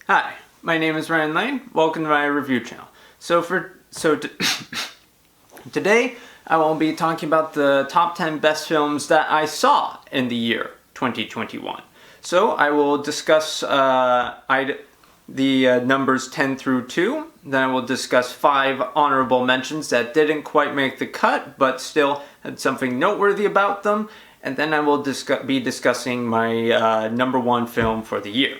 Hi, my name is Ryan Lane. Welcome to my review channel. Today I will be talking about the top 10 best films that I saw in the year 2021. So I will discuss the numbers 10 through 2. Then I will discuss 5 honorable mentions that didn't quite make the cut but still had something noteworthy about them. And then I will be discussing my number 1 film for the year.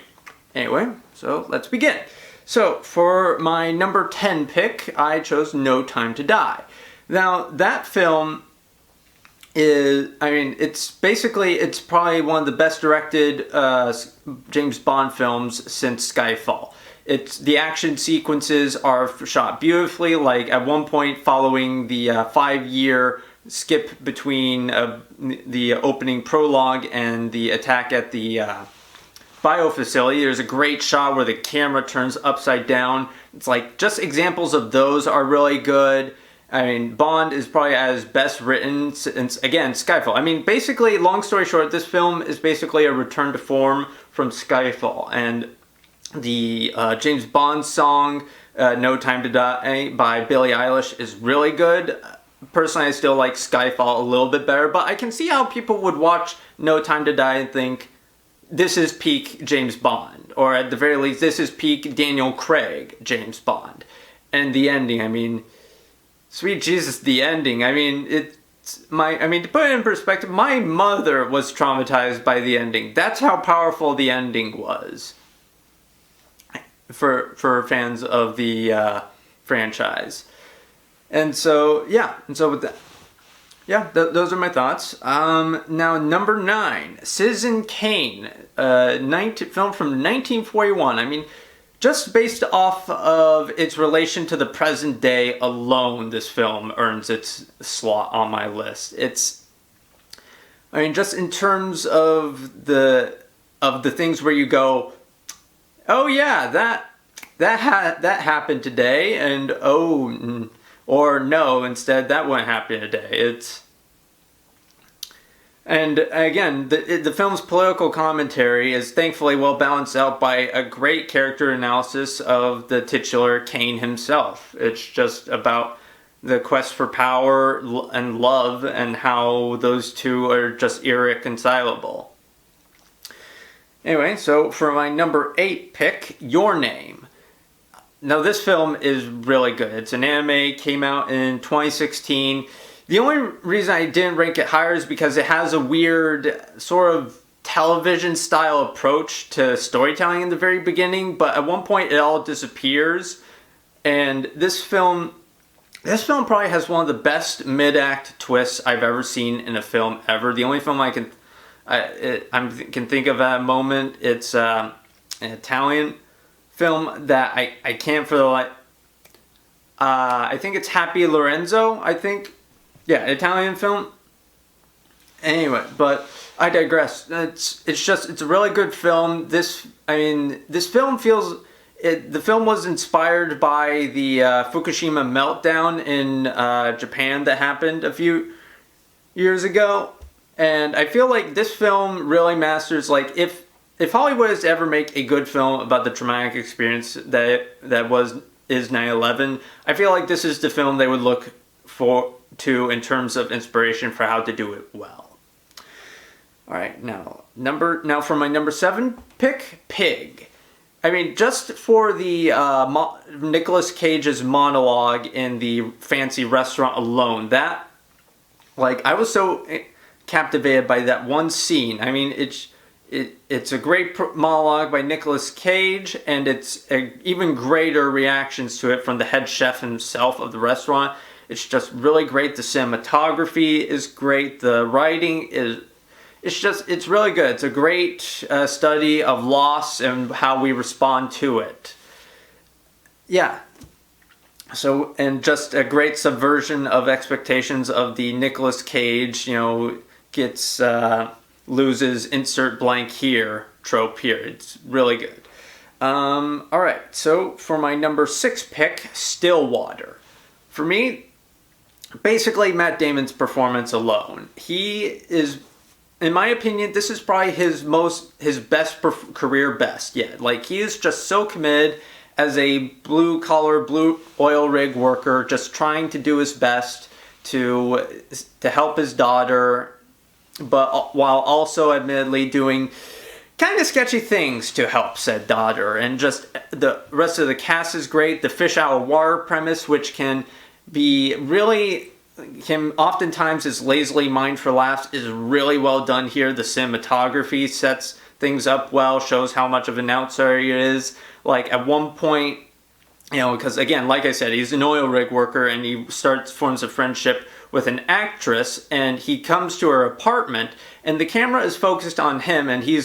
Anyway, so let's begin. So for my number 10 pick, I chose No Time to Die. Now that film is, it's probably one of the best directed James Bond films since Skyfall. The action sequences are shot beautifully, like at one point following the 5-year skip between the opening prologue and the attack at the bio facility. There's a great shot where the camera turns upside down. It's like, just examples of those are really good. I mean, Bond is probably at his best written since, again, Skyfall. I mean, basically, long story short, this film is basically a return to form from Skyfall. And the James Bond song, No Time to Die by Billie Eilish, is really good. Personally, I still like Skyfall a little bit better, but I can see how people would watch No Time to Die and think, this is peak James Bond, or at the very least, this is peak Daniel Craig James Bond. And the ending, I mean, sweet Jesus, the ending. I mean, to put it in perspective, my mother was traumatized by the ending. That's how powerful the ending was for fans of the franchise. And so, yeah, with that. Yeah, those are my thoughts. Now, number 9, Citizen Kane, film from 1941. I mean, just based off of its relation to the present day alone, this film earns its slot on my list. Just in terms of the things where you go, oh yeah, that happened today, and oh. Or no, instead, that wouldn't happen today. And again, the film's political commentary is thankfully well balanced out by a great character analysis of the titular Kane himself. It's just about the quest for power and love and how those two are just irreconcilable. Anyway, so for my number 8 pick, Your Name. Now, this film is really good. It's an anime, came out in 2016. The only reason I didn't rank it higher is because it has a weird sort of television-style approach to storytelling in the very beginning, but at one point it all disappears. And this film probably has one of the best mid-act twists I've ever seen in a film ever. The only film I can think of at a moment, it's an Italian film that I can't for the life. I think it's Happy Lorenzo. Yeah, Italian film. Anyway, but I digress. It's a really good film. This film feels. The film was inspired by the Fukushima meltdown in Japan that happened a few years ago, and I feel like this film really masters, like, if Hollywood is to ever make a good film about the traumatic experience that is 9/11, I feel like this is the film they would look to in terms of inspiration for how to do it well. All right, now for my number 7 pick, Pig. I mean, just for the Nicolas Cage's monologue in the fancy restaurant alone, I was so captivated by that one scene. I mean, it's a great monologue by Nicolas Cage, and it's even greater reactions to it from the head chef himself of the restaurant. It's just really great. The cinematography is great. The writing it's really good. It's a great study of loss and how we respond to it. Yeah. So, and just a great subversion of expectations of the Nicolas Cage, loses insert blank here trope here. It's really good. Alright, so for my number 6 pick, Stillwater. For me, basically Matt Damon's performance alone. He is in my opinion, this is probably his best career best yet. Like, he is just so committed as a blue oil rig worker, just trying to do his best to help his daughter, but while also admittedly doing kind of sketchy things to help said daughter. And just the rest of the cast is great. The fish out of water premise, which can oftentimes is lazily mined for laughs, is really well done here. The cinematography sets things up well, shows how much of an outsider he is. Like, at one point, because again, like I said, he's an oil rig worker, and he forms a friendship with an actress, and he comes to her apartment, and the camera is focused on him, and he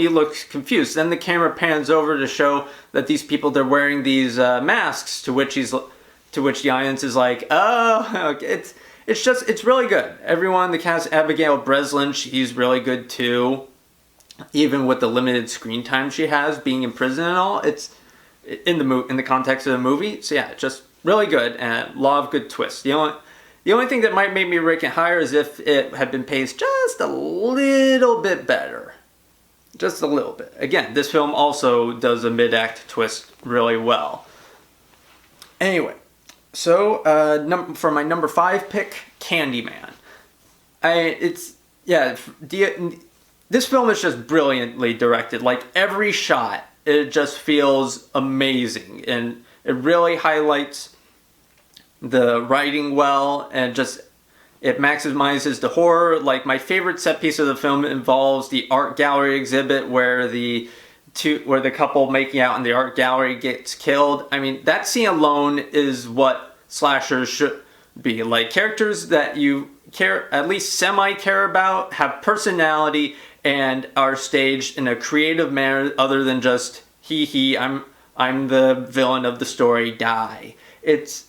looks confused. Then the camera pans over to show that these people, they're wearing these masks, to which the audience is like, oh, it's really good. Everyone in the cast, Abigail Breslin, she's really good too. Even with the limited screen time she has, being in prison and all, it's in the context of the movie. So yeah, just really good, and a lot of good twists. The only thing that might make me rank it higher is if it had been paced just a little bit better. Just a little bit. Again, this film also does a mid-act twist really well. Anyway, so for my number 5 pick, Candyman. This film is just brilliantly directed. Like, every shot, it just feels amazing, and it really highlights the writing well, and just it maximizes the horror. Like, my favorite set piece of the film involves the art gallery exhibit where the couple making out in the art gallery gets killed. I mean, that scene alone is what slashers should be. Like, characters that you at least semi care about, have personality, and are staged in a creative manner other than just I'm the villain of the story, die. Its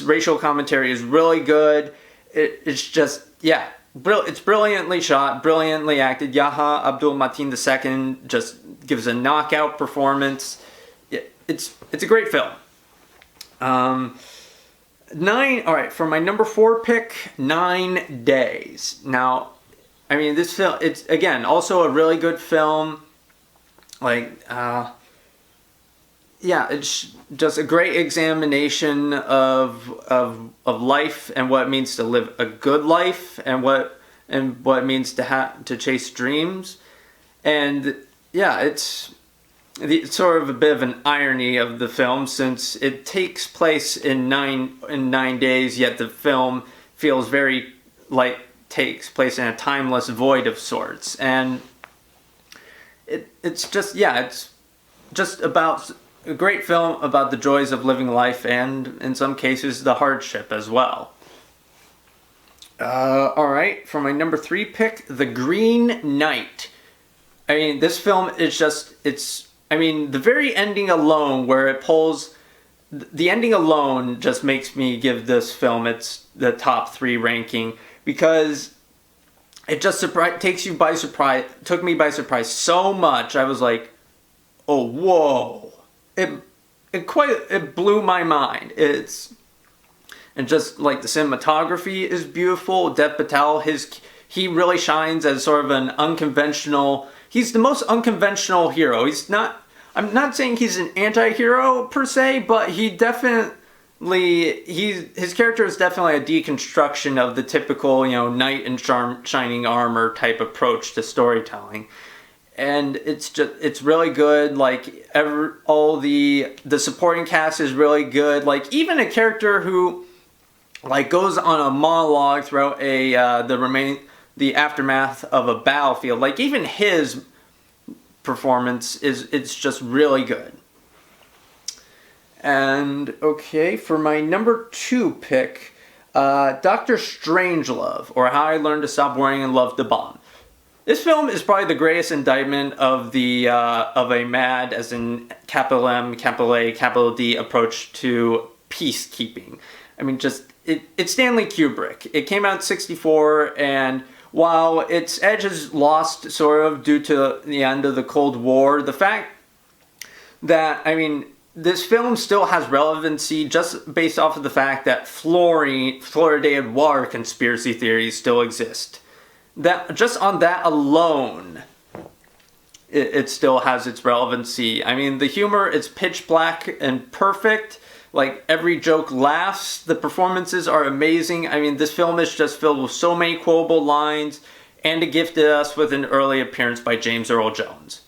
racial commentary is really good. It's just, yeah, it's brilliantly shot, brilliantly acted. Yahya Abdul-Mateen II just gives a knockout performance. It's a great film. All right, for my number 4 pick, 9 Days. Now, I mean, this film, it's, again, also a really good film. Like, yeah, it's just a great examination of life and what it means to live a good life, and what it means to chase dreams. And yeah, it's sort of a bit of an irony of the film, since it takes place in 9 days, yet the film feels very like takes place in a timeless void of sorts. And it's just about a great film about the joys of living life, and in some cases the hardship as well. Alright, for my number 3 pick, The Green Knight. I mean, this film is the very ending alone, where it pulls, the ending alone just makes me give this film the top 3 ranking, because it just took me by surprise so much. I was like, oh, whoa. It blew my mind. And just like the cinematography is beautiful. Dev Patel, he really shines as sort of an unconventional, he's the most unconventional hero. I'm not saying he's an anti-hero per se, but his character is definitely a deconstruction of the typical, knight in shining armor type approach to storytelling. And it's really good. Like, all the supporting cast is really good. Like, even a character who like goes on a monologue throughout the aftermath of a battlefield, like, even his performance it's just really good. And okay, for my number 2 pick, Dr. Strangelove, or How I Learned to Stop Worrying and Love the Bomb. This film is probably the greatest indictment of a mad, as in capital M, capital A, capital D approach to peacekeeping. I mean, it's Stanley Kubrick. It came out in '64, and while its edge is lost sort of due to the end of the Cold War, the fact that, I mean, this film still has relevancy just based off of the fact that fluoridated water conspiracy theories still exist. that just on that alone, it still has its relevancy. I mean, the humor is pitch black and perfect. Like, every joke laughs. The performances are amazing. I mean, this film is just filled with so many quotable lines, and it gifted us with an early appearance by James Earl Jones.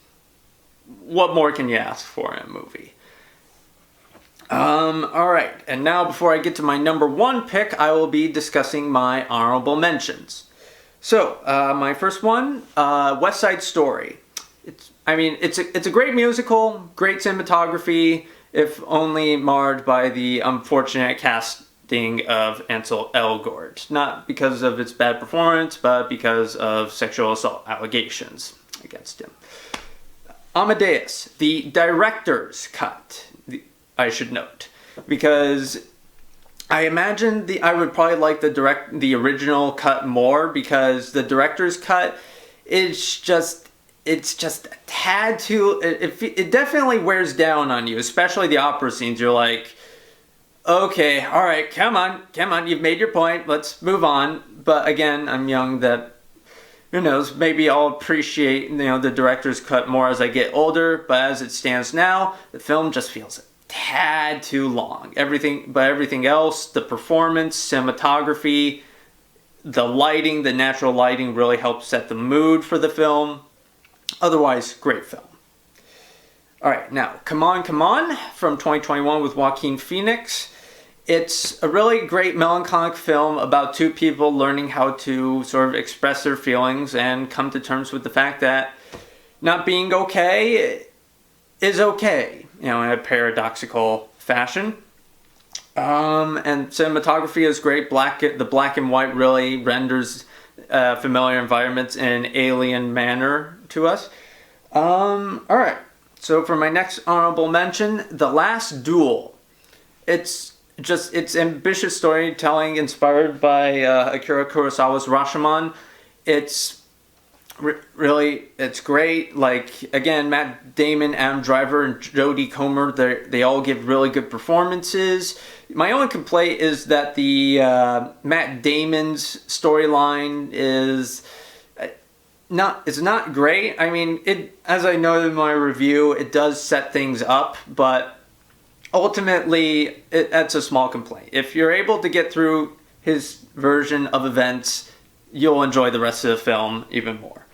What more can you ask for in a movie? Alright, and now before I get to my number one pick, I will be discussing my honorable mentions. So, my first one, West Side Story. It's a great musical, great cinematography, if only marred by the unfortunate casting of Ansel Elgort. Not because of its bad performance, but because of sexual assault allegations against him. Amadeus, the director's cut, I should note, because I imagine I would probably like the original cut more, because the director's cut it's just a tad too. It definitely wears down on you, especially the opera scenes. You're like, okay, all right, come on, you've made your point. Let's move on. But again, I'm young. That, who knows? Maybe I'll appreciate the director's cut more as I get older. But as it stands now, the film just feels a tad too long. Everything else, the performance, cinematography, the lighting, the natural lighting really helps set the mood for the film. Otherwise, great film. Alright, now, Come On, Come On from 2021 with Joaquin Phoenix. It's a really great melancholic film about two people learning how to sort of express their feelings and come to terms with the fact that not being okay is okay, in a paradoxical fashion. And cinematography is great. The black and white really renders familiar environments in an alien manner to us. Alright, so for my next honorable mention, The Last Duel. It's ambitious storytelling inspired by Akira Kurosawa's Rashomon. It's great. Like, again, Matt Damon, Adam Driver, and Jodie Comer, they all give really good performances. My only complaint is that the Matt Damon's storyline is not great. I mean, as I noted in my review, it does set things up, but ultimately, that's a small complaint. If you're able to get through his version of events, you'll enjoy the rest of the film even more.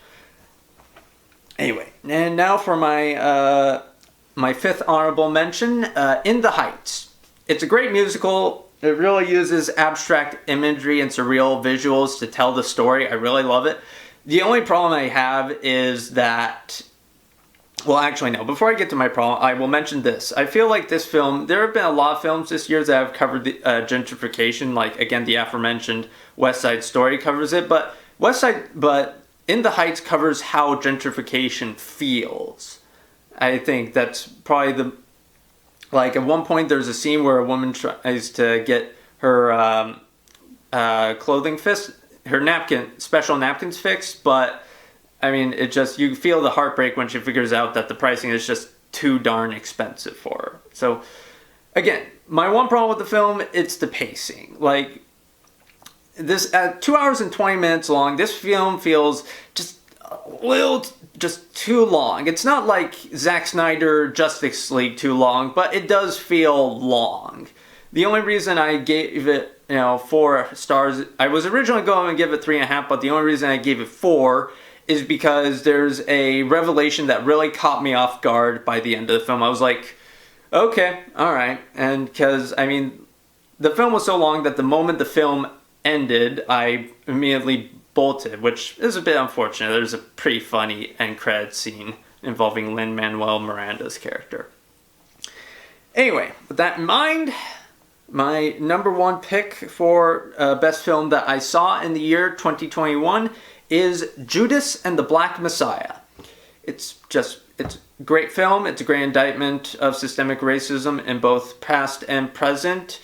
Anyway, and now for my fifth honorable mention, In the Heights. It's a great musical. It really uses abstract imagery and surreal visuals to tell the story. I really love it. The only problem I have is that... Well, actually, no. Before I get to my problem, I will mention this. I feel like this film... There have been a lot of films this year that have covered the gentrification. Like, again, the aforementioned West Side Story covers it. But In the Heights covers how gentrification feels. I think that's probably Like, at one point, there's a scene where a woman tries to get her clothing special napkins fixed, but, I mean, you feel the heartbreak when she figures out that the pricing is just too darn expensive for her. So, again, my one problem with the film, it's the pacing. Like, this, at 2 hours and 20 minutes long, this film feels just a little... just too long. It's not like Zack Snyder Justice League too long, but it does feel long. The only reason I gave it, 4 stars, I was originally going to give it 3.5, but the only reason I gave it 4 is because there's a revelation that really caught me off guard by the end of the film. I was like, okay, alright. And because, I mean, the film was so long that the moment the film ended, I immediately bolted, which is a bit unfortunate. There's a pretty funny end credit scene involving Lin-Manuel Miranda's character. Anyway, with that in mind, my number one pick for best film that I saw in the year 2021 is Judas and the Black Messiah. It's a great film. It's a great indictment of systemic racism in both past and present.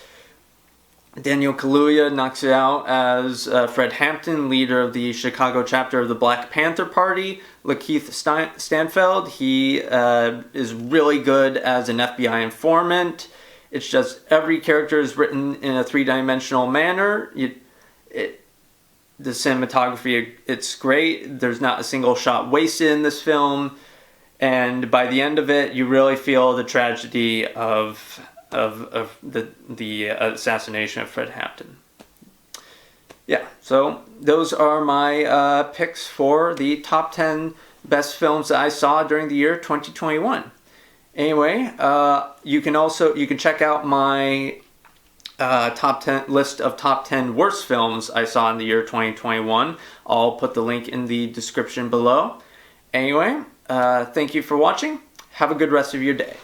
Daniel Kaluuya knocks it out as Fred Hampton, leader of the Chicago chapter of the Black Panther Party. Lakeith Stanfield, he is really good as an FBI informant. It's just every character is written in a three-dimensional manner. The cinematography, it's great. There's not a single shot wasted in this film. And by the end of it, you really feel the tragedy of the assassination of Fred Hampton. Yeah, so those are my picks for the top 10 best films that I saw during the year 2021. Anyway, you can check out my top 10 list of top 10 worst films I saw in the year 2021. I'll put the link in the description below. Anyway, thank you for watching. Have a good rest of your day.